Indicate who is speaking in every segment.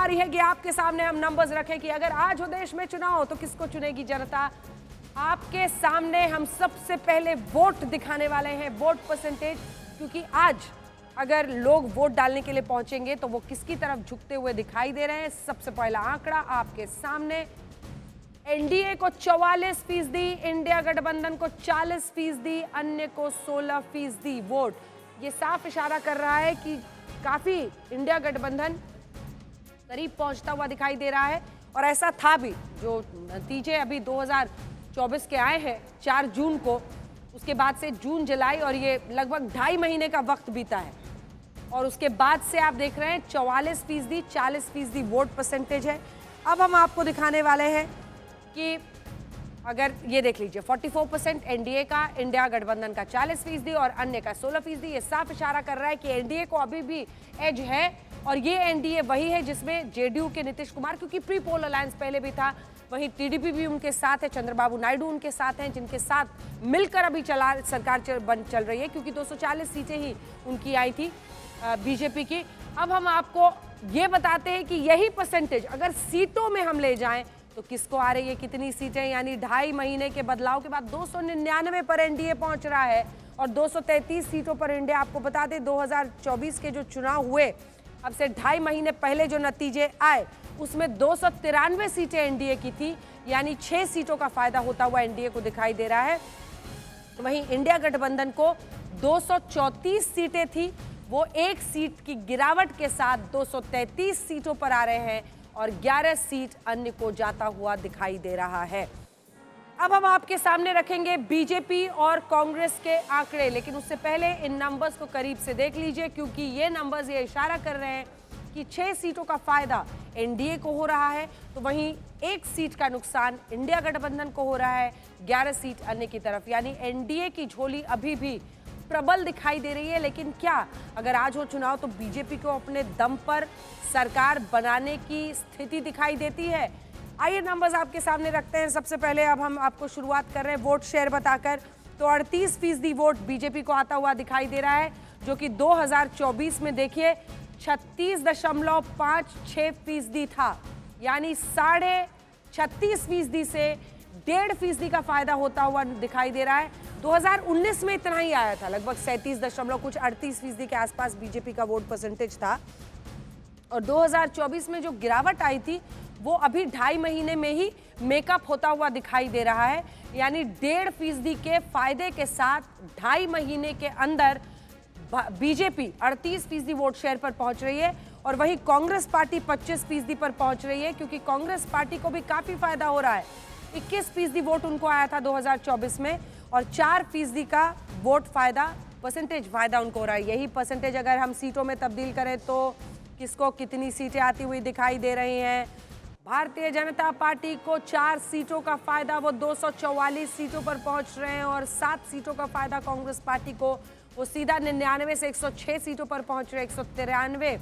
Speaker 1: बारी है कि आपके सामने हम नंबर्स रखें कि अगर आज हो देश में चुनाव तो किसको चुनेगी जनता। आपके सामने हम सबसे पहले वोट दिखाने वाले हैं, वोट परसेंटेज, क्योंकि आज अगर लोग वोट डालने के लिए पहुंचेंगे तो वो किसकी तरफ झुकते हुए दिखाई दे रहे हैं। सबसे पहला आंकड़ा आपके सामने, एनडीए को 44%, इंडिया गठबंधन को 40%, अन्य को 16% वोट। ये साफ इशारा कर रहा है कि काफी इंडिया गठबंधन करीब पहुंचता हुआ दिखाई दे रहा है। और ऐसा था भी, जो नतीजे अभी 2024 के आए हैं 4 जून को, उसके बाद से जून जुलाई और ये लगभग 2.5 महीने का वक्त बीता है और उसके बाद से आप देख रहे हैं 44%, 40% वोट परसेंटेज है। अब हम आपको दिखाने वाले हैं कि अगर ये देख लीजिए 44% एनडीए का, इंडिया गठबंधन का 40% और अन्य का 16%। ये साफ इशारा कर रहा है कि एनडीए को अभी भी एज है और ये एनडीए वही है जिसमें जेडीयू के नीतीश कुमार, क्योंकि प्री पोल अलायंस पहले भी था, वहीं टीडीपी भी उनके साथ है, चंद्रबाबू नायडू उनके साथ हैं, जिनके साथ मिलकर अभी सरकार चल रही है, क्योंकि 240 सीटें ही उनकी आई थी बीजेपी की। अब हम आपको ये बताते हैं कि यही परसेंटेज अगर सीटों में हम ले जाएं तो किसको आ रही है, कितनी सीटें, यानी 2.5 महीने के बदलाव के बाद 299 पर एनडीए पहुंच रहा है और 233 सीटों पर इंडिया। आपको बता दें 2024 के जो चुनाव हुए, अब से 2.5 महीने पहले जो नतीजे आए उसमें 293 सीटें एनडीए की थी, यानी 6 सीटों का फायदा होता हुआ एनडीए को दिखाई दे रहा है। वहीं इंडिया गठबंधन को 234 सीटें थी, वो 1 सीट की गिरावट के साथ 233 सीटों पर आ रहे हैं और 11 सीट अन्य को जाता हुआ दिखाई दे रहा है। अब हम आपके सामने रखेंगे बीजेपी और कांग्रेस के आंकड़े, लेकिन उससे पहले इन नंबर्स को करीब से देख लीजिए, क्योंकि ये नंबर्स ये इशारा कर रहे हैं कि 6 सीटों का फायदा एनडीए को हो रहा है, तो वहीं 1 सीट का नुकसान इंडिया गठबंधन को हो रहा है, 11 सीट अन्य की तरफ। यानी एनडीए की झोली अभी भी प्रबल दिखाई दे रही है। लेकिन क्या अगर आज हो चुनाव तो बीजेपी को अपने दम पर सरकार बनाने की स्थिति दिखाई देती है? आइए नंबर्स आपके सामने रखते हैं। सबसे पहले अब हम आपको शुरुआत कर रहे हैं वोट शेयर बताकर। तो 38% वोट बीजेपी को आता हुआ दिखाई दे रहा है, जो कि 2024 में देखिए 36.56% था, यानी 36.5% से 1.5% का फायदा होता हुआ दिखाई दे रहा है। 2019 में इतना ही आया था, लगभग 37.38% के आसपास बीजेपी का वोट परसेंटेज था। और 2024 में जो गिरावट आई थी वो अभी 2.5 महीने में ही मेकअप होता हुआ दिखाई दे रहा है, यानी 1.5% के फायदे के साथ 2.5 महीने के अंदर बीजेपी 38% वोट शेयर पर पहुंच रही है और वहीं कांग्रेस पार्टी 25% पर पहुंच रही है, क्योंकि कांग्रेस पार्टी को भी काफी फायदा हो रहा है। 21% वोट उनको आया था 2024 में और 4% का वोट फायदा, परसेंटेज फायदा उनको हो रहा है। यही परसेंटेज अगर हम सीटों में तब्दील करें तो किसको कितनी सीटें आती हुई दिखाई दे रही हैं। भारतीय जनता पार्टी को 4 सीटों का फायदा, वो 244 सीटों पर पहुंच रहे हैं और 7 सीटों का फायदा कांग्रेस पार्टी को, वो सीधा 99 से 106 सीटों पर पहुंच रहे, 193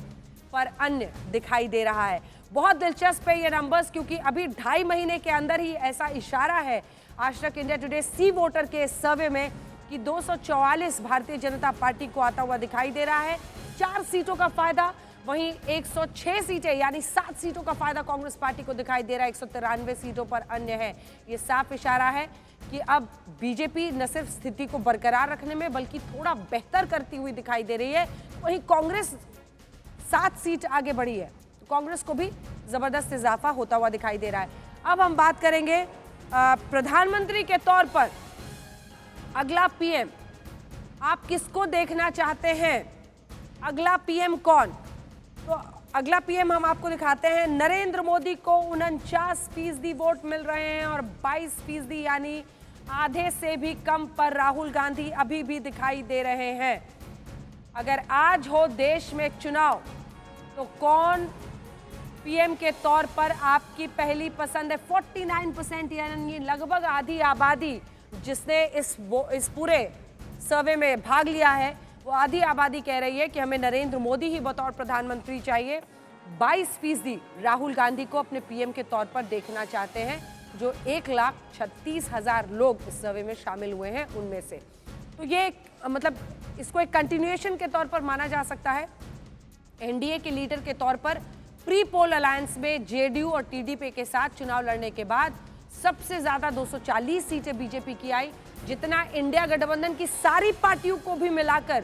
Speaker 1: पर अन्य दिखाई दे रहा है। बहुत दिलचस्प है ये नंबर्स, क्योंकि अभी 2.5 महीने के अंदर ही ऐसा इशारा है आज तक इंडिया टुडे सी वोटर के सर्वे में कि 244 भारतीय जनता पार्टी को आता हुआ दिखाई दे रहा है, 4 सीटों का फायदा, वहीं 106 सीटें यानी 7 सीटों का फायदा कांग्रेस पार्टी को दिखाई दे रहा है, 193 सीटों पर अन्य है। ये साफ इशारा है कि अब बीजेपी न सिर्फ स्थिति को बरकरार रखने में बल्कि थोड़ा बेहतर करती हुई दिखाई दे रही है। वहीं कांग्रेस 7 सीट आगे बढ़ी है, तो कांग्रेस को भी जबरदस्त इजाफा होता हुआ दिखाई दे रहा है। अब हम बात करेंगे प्रधानमंत्री के तौर पर अगला पीएम आप किसको देखना चाहते हैं? अगला पीएम कौन? तो अगला पीएम हम आपको दिखाते हैं। नरेंद्र मोदी को 49% वोट मिल रहे हैं और 22% यानी आधे से भी कम पर राहुल गांधी अभी भी दिखाई दे रहे हैं। अगर आज हो देश में चुनाव तो कौन पीएम के तौर पर आपकी पहली पसंद है? 49% यानी लगभग आधी आबादी जिसने इस पूरे सर्वे में भाग लिया है, वो आधी आबादी कह रही है कि हमें नरेंद्र मोदी ही बतौर प्रधानमंत्री चाहिए। 22% राहुल गांधी को अपने पीएम के तौर पर देखना चाहते हैं, जो 1,36,000 लोग इस सर्वे में शामिल हुए हैं उनमें से। तो ये मतलब इसको एक कंटिन्यूएशन के तौर पर माना जा सकता है। एनडीए के लीडर के तौर पर प्री पोल अलायंस में जेडीयू और टीडीपी के साथ चुनाव लड़ने के बाद सबसे ज्यादा 240 सीटें बीजेपी की आई। जितना इंडिया गठबंधन की सारी पार्टियों को भी मिलाकर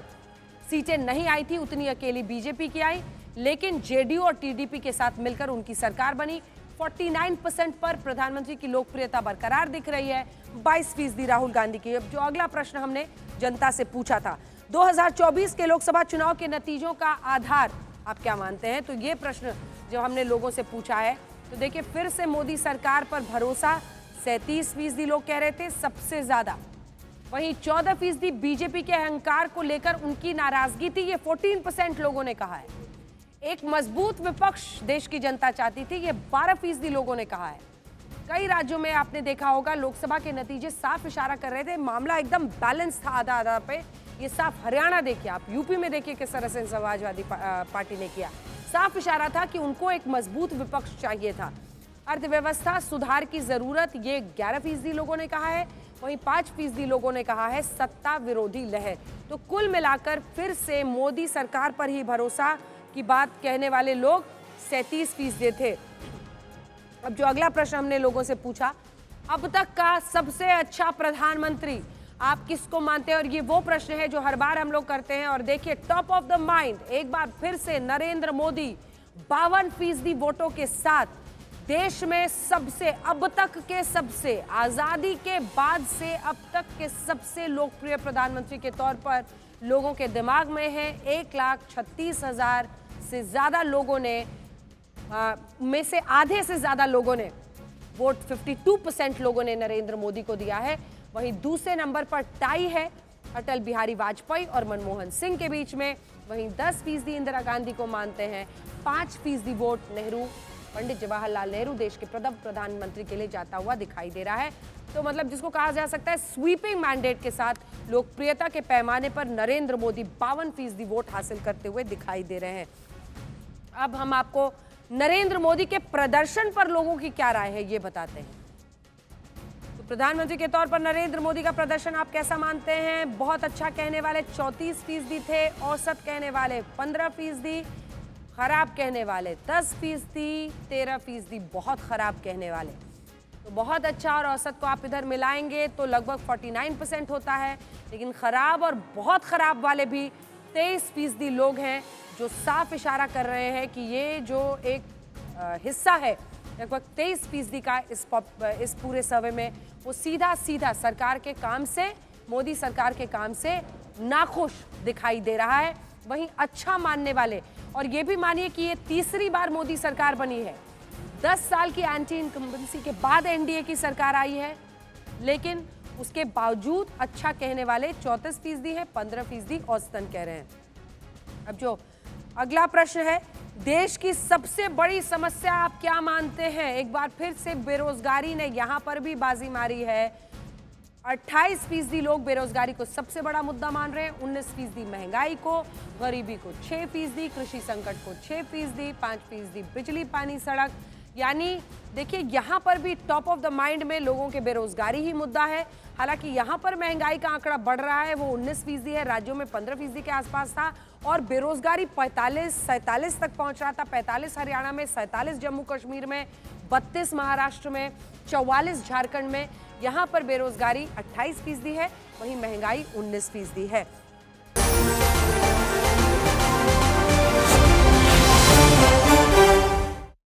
Speaker 1: सीटें नहीं आई थी, उतनी अकेली बीजेपी की आई। लेकिन जेडीयू और टीडीपी के साथ मिलकर उनकी सरकार बनी। 49% पर प्रधानमंत्री की लोकप्रियता बरकरार दिख रही है, 22% राहुल गांधी की। अब जो अगला प्रश्न हमने जनता से पूछा था, 2024 के लोकसभा चुनाव के नतीजों का आधार आप क्या मानते हैं? तो ये प्रश्न जब हमने लोगों से पूछा है तो देखिए, फिर से मोदी सरकार पर भरोसा 37% लोग कह रहे थे सबसे ज्यादा। वहीं 14% बीजेपी के अहंकार को लेकर उनकी नाराजगी थी, ये 14% लोगों ने कहा है। एक मजबूत विपक्ष देश की जनता चाहती थी, ये 12% लोगों ने कहा है। कई राज्यों में आपने देखा होगा लोकसभा के नतीजे साफ इशारा कर रहे थे, मामला एकदम बैलेंस था आधा आधा पे। ये साफ हरियाणा देखिए, आप यूपी में देखिए किस तरह से समाजवादी पार्टी ने किया। साफ इशारा था कि उनको एक मजबूत विपक्ष चाहिए था। अर्थव्यवस्था सुधार की जरूरत, ये 11% लोगों ने कहा है। वहीं 5% लोगों ने कहा है सत्ता विरोधी लहर। तो कुल मिलाकर फिर से मोदी सरकार पर ही भरोसा की बात कहने वाले लोग 37% थे। अब जो अगला प्रश्न हमने लोगों से पूछा, अब तक का सबसे अच्छा प्रधानमंत्री आप किसको मानते हैं? और ये वो प्रश्न है जो हर बार हम लोग करते हैं। और देखिए, टॉप ऑफ द माइंड एक बार फिर से नरेंद्र मोदी 52% वोटों के साथ देश में सबसे, अब तक के सबसे, आजादी के बाद से अब तक के सबसे लोकप्रिय प्रधानमंत्री के तौर पर लोगों के दिमाग में है। 1,36,000 से ज्यादा लोगों ने में से आधे से ज्यादा लोगों ने वोट, 52% लोगों ने नरेंद्र मोदी को दिया है। वहीं दूसरे नंबर पर टाई है अटल बिहारी वाजपेयी और मनमोहन सिंह के बीच में। वहीं 10% इंदिरा गांधी को मानते हैं, 5% वोट नेहरू, पंडित जवाहरलाल नेहरू देश के प्रथम प्रधानमंत्री के लिए जाता हुआ दिखाई दे रहा है। तो मतलब जिसको कहा जा सकता है स्वीपिंग मैंडेट के साथ लोकप्रियता के पैमाने पर नरेंद्र मोदी 52% वोट हासिल करते हुए दिखाई दे रहे हैं। अब हम आपको नरेंद्र मोदी के प्रदर्शन पर लोगों की क्या राय है ये बताते हैं। तो प्रधानमंत्री के तौर पर नरेंद्र मोदी का प्रदर्शन आप कैसा मानते हैं? बहुत अच्छा कहने वाले 34% थे, औसत कहने वाले 15%, खराब कहने वाले 10%, 13% बहुत खराब कहने वाले। तो बहुत अच्छा और औसत को आप इधर मिलाएंगे तो लगभग 49% होता है। लेकिन खराब और बहुत खराब वाले भी 23% लोग हैं, जो साफ इशारा कर रहे हैं कि ये जो एक हिस्सा है लगभग 23% का इस पूरे सर्वे में, वो सीधा सीधा सरकार के काम से, मोदी सरकार के काम से नाखुश दिखाई दे रहा है। वहीं अच्छा मानने वाले, और ये भी मानिए कि ये तीसरी बार मोदी सरकार बनी है, 10 साल की एंटी इनकम्बेंसी के बाद एनडीए की सरकार आई है, लेकिन उसके बावजूद अच्छा कहने वाले 34% है, 15% औसतन कह रहे हैं। अब जो अगला प्रश्न है, देश की सबसे बड़ी समस्या आप क्या मानते हैं? एक बार फिर से बेरोजगारी ने यहां पर भी बाजी मारी है। 28% लोग बेरोजगारी को सबसे बड़ा मुद्दा मान रहे हैं, 19% महंगाई को, गरीबी को 6%, कृषि संकट को 6%, 5% बिजली पानी सड़क। यानी देखिए, यहाँ पर भी टॉप ऑफ द माइंड में लोगों के बेरोजगारी ही मुद्दा है। हालांकि यहाँ पर महंगाई का आंकड़ा बढ़ रहा है, वो 19% है, राज्यों में 15% के आसपास था। और बेरोजगारी 45-47 तक पहुंच रहा था, 45 हरियाणा में, 47 जम्मू कश्मीर में, 32 महाराष्ट्र में, 44 झारखंड में। यहाँ पर बेरोजगारी 28% है, वहीं महंगाई 19% है।